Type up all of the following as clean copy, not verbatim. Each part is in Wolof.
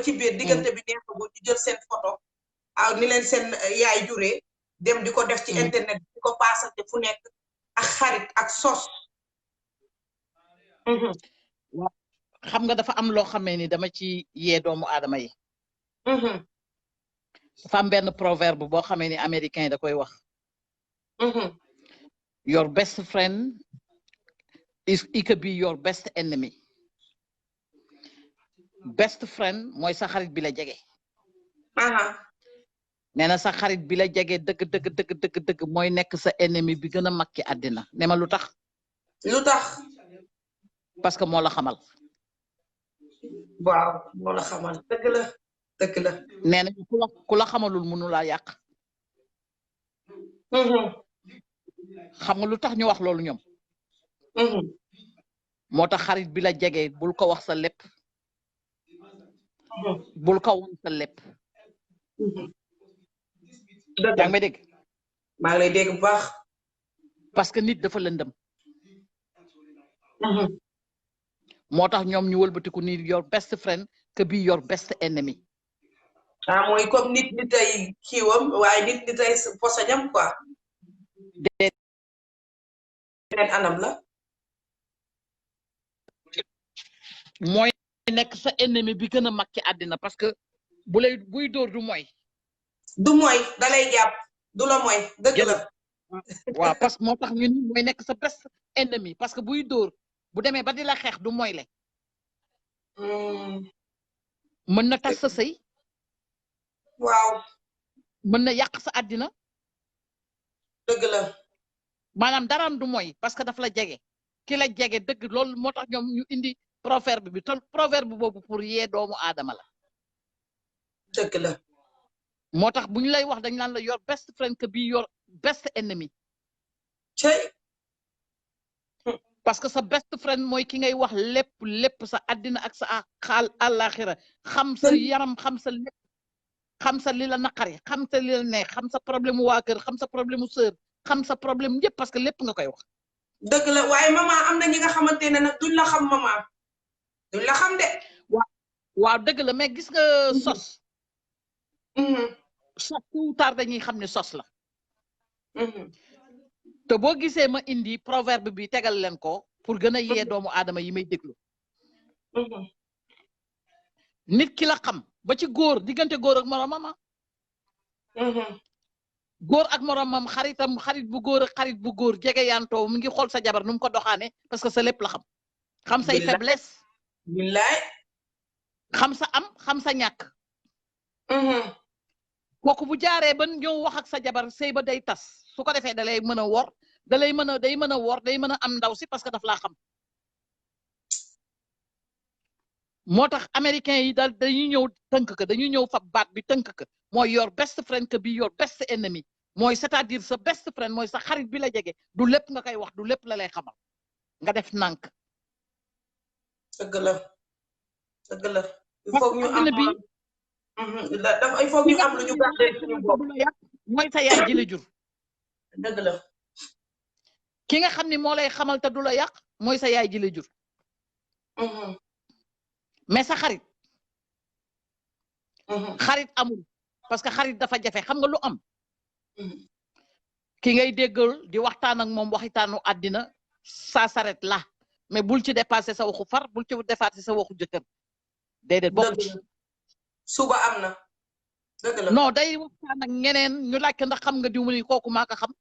ci biir diggante bi neexagul ñu jël seen photo ni leen seen yaay juree dem di ko def ci internet di ko paasante fu nekk ak xarit ak sos. xam nga dafa am loo xamee ni dama ci yee doomu aadama yi. dafa am benn proverbe boo xamee ni américain da koy wax. your best friend it could be your best enemy. best friend mooy sa xarit bi la jege. nee na sa xarit bi la jege dëgg mooy nekk sa ennemi bi gën a mag ci àddina ne ma lu tax. parce que moo la xamal. waaw moo la xamal dëgg la. nee na ku la xamalul mënu laa yàq. xam nga lu tax ñu wax loolu ñoom. moo tax xarit bi la jege bul ko wax sa lépp. bul ko won sa lépp. yaa ngi may dégg. maa ngi lay dégg bu baax. parce que nit dafa lëndëm. moo tax ñoom ñu wëlbatiku ni your best friend que be your best enemy. mooy comme nit ay kiiwam waaye nit ay posañam quoi. beneen anam la. mooy nekk sa ennemi bi gën a mag ci àddina parce que buy dóor du mooy. da lay jàpp du la mooy dëgg la. waaw parce que moo tax ñu ni mooy nekk sa best ennemi parce que buy dóor bu demee ba di la xeex du mooy le. mën na tas sa sëy. waaw. mën na yàq sa àddina. dëgg la. maanaam daraam du mooy parce que daf la jege. ki la jege dëgg loolu moo tax ñoom ñu indi proverbe bi te proverbe boobu pour yee doomu aadama la. dëgg la. moo tax bu ñu lay wax dañ naan la your best friend que be your best enemy. parce que sa best friend mooy ki ngay wax lépp sa àddina ak sa xaal àllaaxira xam sa yaram xam sa lépp xam sa li la naqari xam sa li la neex xam sa problème waa kër xam sa problème mu sœur xam sa problème yëpp parce que lépp nga koy wax. dëgg la waaye maman am na ñi nga xamante ne nag duñ la xam maman duñ la xam de. waaw dëgg la mais gis nga sos. sos tout ou tard dañuy xam ne sos la. te boo gisee ma indi proverbe bi tegal leen ko pour gën a yee doomu aadama yi may déglu. nit ki la xam ba ci góor diggante góor ak moromam. góor ak moromam xarit bu góor ak xarit bu góor jege yantoo mu ngi xool sa jabar nu mu ko doxaane parce que sa lépp la xam. xam say faiblesse. billaay. xam sa am xam sa ñàkk. kooku bu jaaree ba ñëw wax ak sa jabar sëy ba day tas. su ko defee da lay mën a wor day mën a am ndaw si parce que daf laa xam. moo tax américain yi daal dañuy ñëw tënk ko dañuy ñëw fa baat bi tënk ko mooy your best friend que be your best enemy mooy c'est-à-dire sa best friend mooy sa xarit bi la jege du lépp nga koy wax du lépp la lay xamal nga def nànk. dëgg la. il faut ñu am il faut ñu am lu ñu gàddee suñu bopp. mooy sa yaay ji la jur. dëgg la. ki nga xam ni moo lay xamal te du la yàq mooy sa yaay ji la jur. mais sa xarit. xarit amul parce que xarit dafa jafe xam nga lu am. ki ngay déggal di waxtaan ak moom waxitaanu àddina ça s'arrête là mais bul ci dépassé sa waxu far bul ci dépassé sa waxu jëkkër déedéet bokk ci. suba am na. dëgg la non day waxtaan ak ñeneen ñu laaj ndax xam nga diw mu ni kooku maa ko xam.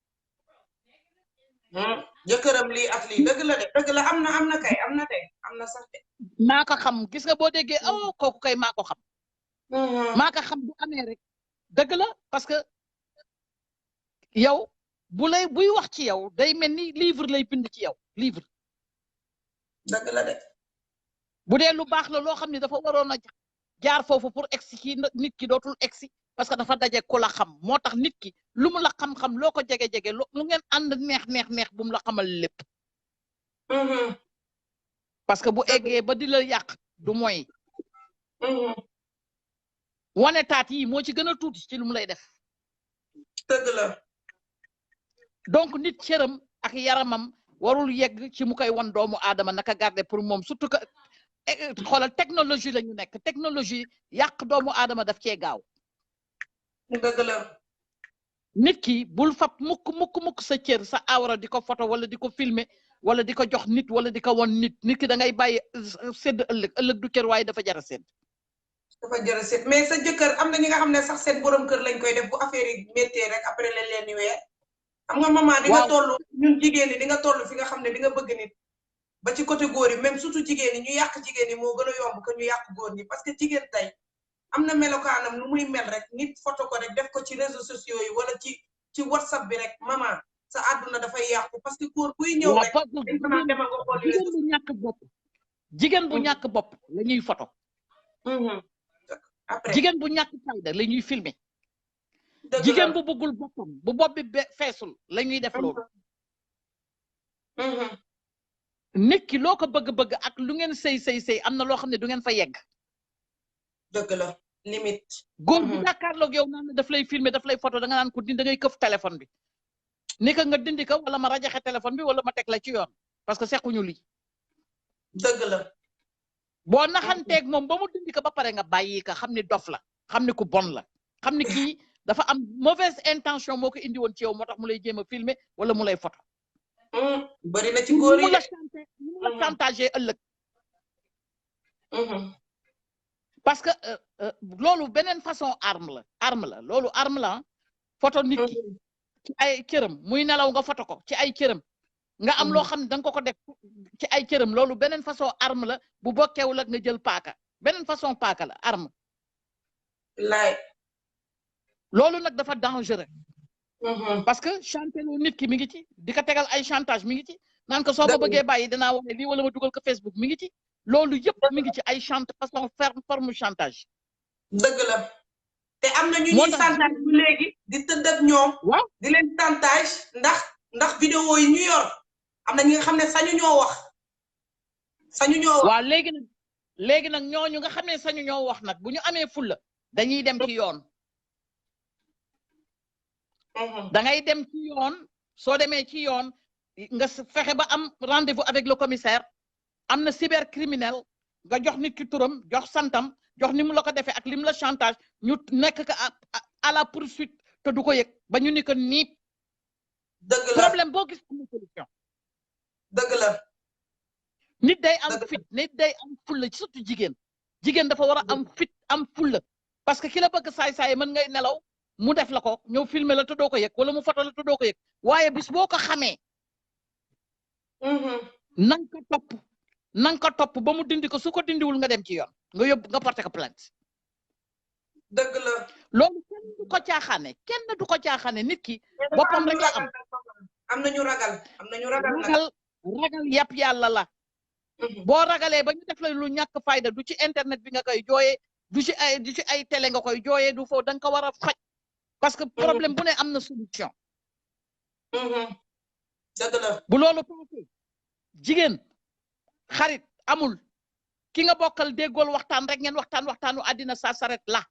jëkkëram lii ak lii dëgg la de dëgg la am na kay am na sax de. maa ko xam gis nga boo déggee kooku kay maa ko xam. maa ko xam bu amee rek dëgg la parce que yow buy wax ci yow day mel ni livre lay bind ci yow livre. dëgg la de. bu dee lu baax la loo xam ne dafa waroon a jaar foofu pour egsi ci nit ki dootul egsi parce que dafa daje ku la xam moo tax nit ki lu mu la xam-xam loo ko jege-jege lu ngeen ànd neex bu mu la xamal lépp. parce que bu eggee ba di la yàq du mooy. wane taat yi moo ci gën a tuuti ci lu mu lay def. dëgg la. donc nit cëram ak yaramam warul yegg ci mu koy wan doomu aadama naka garder pour moom surtout que xoolal technologie la ñu nekk technologie yàq doomu aadama daf cee gaaw. dëgg la. nit ki bul fab mukk sa cër sa awra di ko photo wala di ko filmer wala di ko jox nit wala di ko won nit ki da ngay bàyyi sedd ëllëg du cër waaye dafa jar a sedd. dafa jar a sedd mais sa jëkkër am na ñi nga xam ne sax seen borom kër lañ koy def bu affaire yi méttee rek après lañ leen di weer. xam nga maman di nga toll ñun jigéen ñi di nga toll fi nga xam ne di nga bëgg nit ba ci côté góor yi même surtout jigéen ñi ñu yàq jigéen ñi moo gën a yomb que ñu yàq góor ñi parce que jigéen tey am na melokaanam lu muy mel rek nit photo ko rek def ko ci réseaux sociaux yi wala ci WhatsApp bi rek maman sa àdduna dafay yàqu parce que góor buy ñëw rek jigéen bu ñàkk bopp la ñuy photo après jigéen bu ñàkk fayda la ñuy filmer jigéen bu bëggul boppam bu bopp bi feesul la ñuy def loolu nit ki loo ko bëgg-bëgg ak lu ngeen sëy am na loo xam ne du ngeen fa yegg. dëgg la limite. góor bu jàkkaarloog yow naan daf lay filmer daf lay photo da nga naan ko da ngay këf téléphone bi ni ka nga dindi ko wala ma rajaxe téléphone bi wala ma teg la ci yoon parce que sequñu lii. dëgg la. boo naxanteeg moom ba mu dindi ko ba pare nga bàyyi ka xam ni dof la xam ni ku bon la xam ni kii dafa am mauvaise intention moo ko indi woon ci yow moo tax mu lay jéem a filmer wala mu lay photo. bari na ci góor yi mu la chantage ëllëg. parce que loolu beneen façon arme la loolu arme la photo nit ki ci ay cëram muy nelaw nga photo ko ci ay cëram nga am loo xam ne da nga ko def ci ay cëram loolu beneen façon arme la bu bokkeewul ak nga jël paaka beneen façon paaka la arme. laay. loolu nag dafa dangereux. parce que chanter loo nit ki mi ngi ci di ko tegal ay chantage mi ngi ci naan ko soo ma bëggee bàyyi dinaa wax lii wala ma dugal ko Facebook mi ngi ci. loolu yëpp mi ngi ci ay façon forme chantage. dëgg la te am na ñu ñuy chantage bu léegi di tëdd ak ñoom. waaw di leen chantage ndax vidéo yi ñu yor am na ñi nga xam ne sañu ñoo wax. waaw léegi nag ñooñu nga xam ne sañu ñoo wax nag bu ñu amee fulla dañuy dem ci yoon. da ngay dem ci yoon soo demee ci yoon nga fexe ba am rendez-vous avec le commissaire. am na cybercriminel nga jox nit ki turam jox santam jox ni mu la ko defee ak lim la chantage ñu nekk ka à la poursuite te du ko yëg ba ñu ni ko nii. dëgg la problème boo gis am na solution. dëgg la. nit day am fit nit day am fulla surtout jigéen dafa war a am fit am fulla parce que ki la bëgg saay-saay mën ngay nelaw mu def la ko ñëw filmer la te doo ko yëg wala mu photo la te doo ko yëg waaye bis boo ko xamee. nang ko topp ba mu dindi ko su ko dindiwul nga dem ci yoon nga yóbbu nga porté ko plainte. dëgg la. loolu kenn du ko caaxaane nit ki boppam rek la am. am nañu ragal. ragal yàpp yàlla la. boo ragalee ba ñu def la lu ñàkk fayda du ci internet bi nga koy jooyee du ci ay télé nga koy jooyee du foo da nga ko war a faj. parce que problème bu ne am na solution. dëgg la. bu loolu passé jigéen. xarit amul ki nga bokkal déggool waxtaan rek ngeen waxtaanu àddina ça s'arrête là.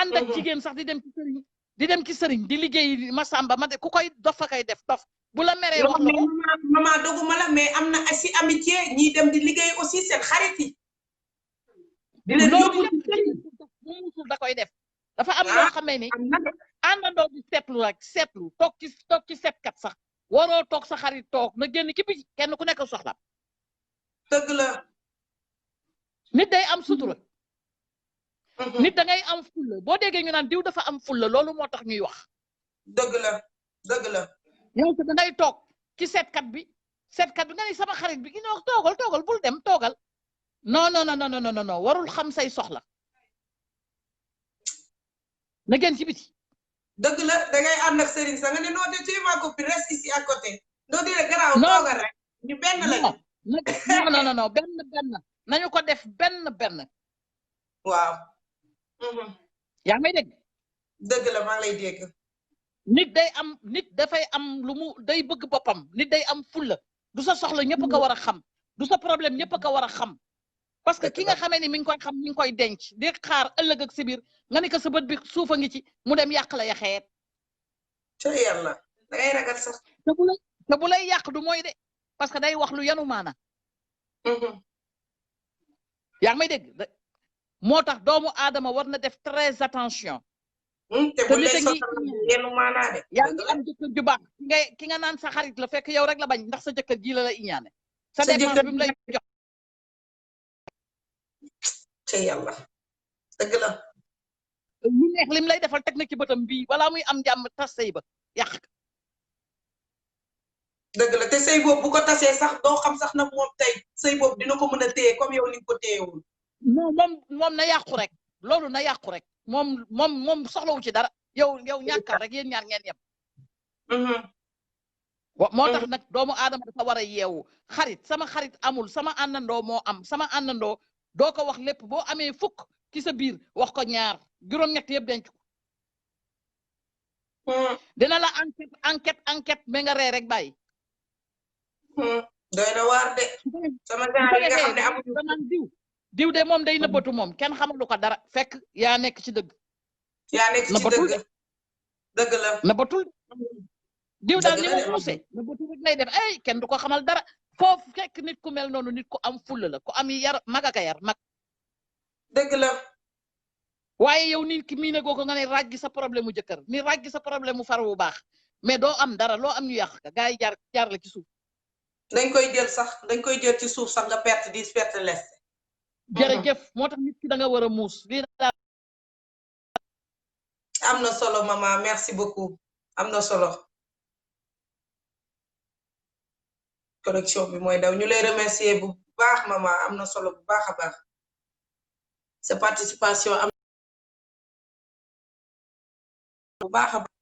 ànd ak jigéen sax di dem ci sëriñ di liggéey masamba ma de ku koy dof fa koy def dof bu la meree wax la ko maman doguma la mais am na si amitié ñiy dem di liggéey aussi seen xarit yi. di leen yóbbu bu musul da koy def dafa am loo xamee ni àndandoo di seetlu toog ci seetkat sax waroo toog sa xarit toog na génn ki bi kenn ku nekk soxla. dëgg la. nit day am sutura. nit da ngay am fulla boo déggee ñu naan diw dafa am fulla loolu moo tax ñuy wax. dëgg la. yow da ngay toog ci seetkat bi nga ni sama xarit bi ñoo toogal bul dem toogal. non warul xam say soxla. na génn ci biti. dëgg la da ngay ànd ak sëriñ sa nga ne noo de tu es ma copine reste ici à côté. noo di garaaw toogal rek. ñu benn lañu. non benn nañu ko def benn. waaw. yaa ngi may dégg. dëgg la maa ngi lay dégg. nit dafay am lu mu day bëgg boppam nit day am fulla du sa soxla ñëpp ko war a xam du sa problème ñëpp ko war a xam. parce que ki nga xamee ni mi ngi koy xam mi ngi koy denc di xaar ëllëg ak si biir nga ni ko sa bët bi suufa ngi ci mu dem yàq la yaxeet. ca yàlla da ngay ragal sax. te bu lay yàq du mooy de parce que day wax lu yanu maana yaa ngi may dégg moo tax doomu aadama war na def très attention. te bu lay soxal yenn maanaa de. yaa ngi am jëkkër ju baax ki nga naan sa xarit la fekk yow rek la bañ ndax sa jëkkër ji la iñaane. sa dépense bi mu lay jox. te yàlla dëgg la. lu neex lim lay defal teg na ci bëtam bii wala muy am jàmm tas sëy ba yàq. dëgg la te sëy boobu bu ko tasee sax doo xam sax na moom tey sëy boobu dina ko mën a téye comme yow ni nga ko téyewul. non moom na yàqu rek loolu na yàqu rek moom soxlawu ci dara yow ñàkkal rek yéen ñaar ngeen yem. moo tax nag doomu aadama dafa war a yeewu xarit sama xarit amul sama àndandoo moo am sama àndandoo doo ko wax lépp boo amee fukk ci sa biir wax ko ñaar juróom-ñett yëpp denc ko. dina la enquête mais nga ree rek bàyyi. doy na waar de. sama gars yi nga xam ne amuñu diw de moom day nëbbatu moom kenn xamalu ko dara fekk yaa nekk ci dëgg. yaa nekk ci dëgg dëgg la nëbbatul diw daal ni mu muuse nëbbatu rek lay def ay kenn du ko xamal dara foofu fekk nit ku mel noonu nit ku am fulla la ku am yar mag aka yar mag. dëgg la. waaye yow nit ki mii ne goo ko nga ne ràjji sa problème mu jëkkër ni ràjji sa problème mu far bu baax mais doo am dara loo am ñu yàq ka gars yi jaar la ci suuf. dañ koy jël ci suuf sax nga perte 10 perte les. jërëjëf moo tax nit ki da nga war a muus lii daal. am na solo maman merci beaucoup am na solo. connexion bi mooy daw ñu lay remercier bu baax maman am na solo bu baax a baax. sa participation am bu baax a baax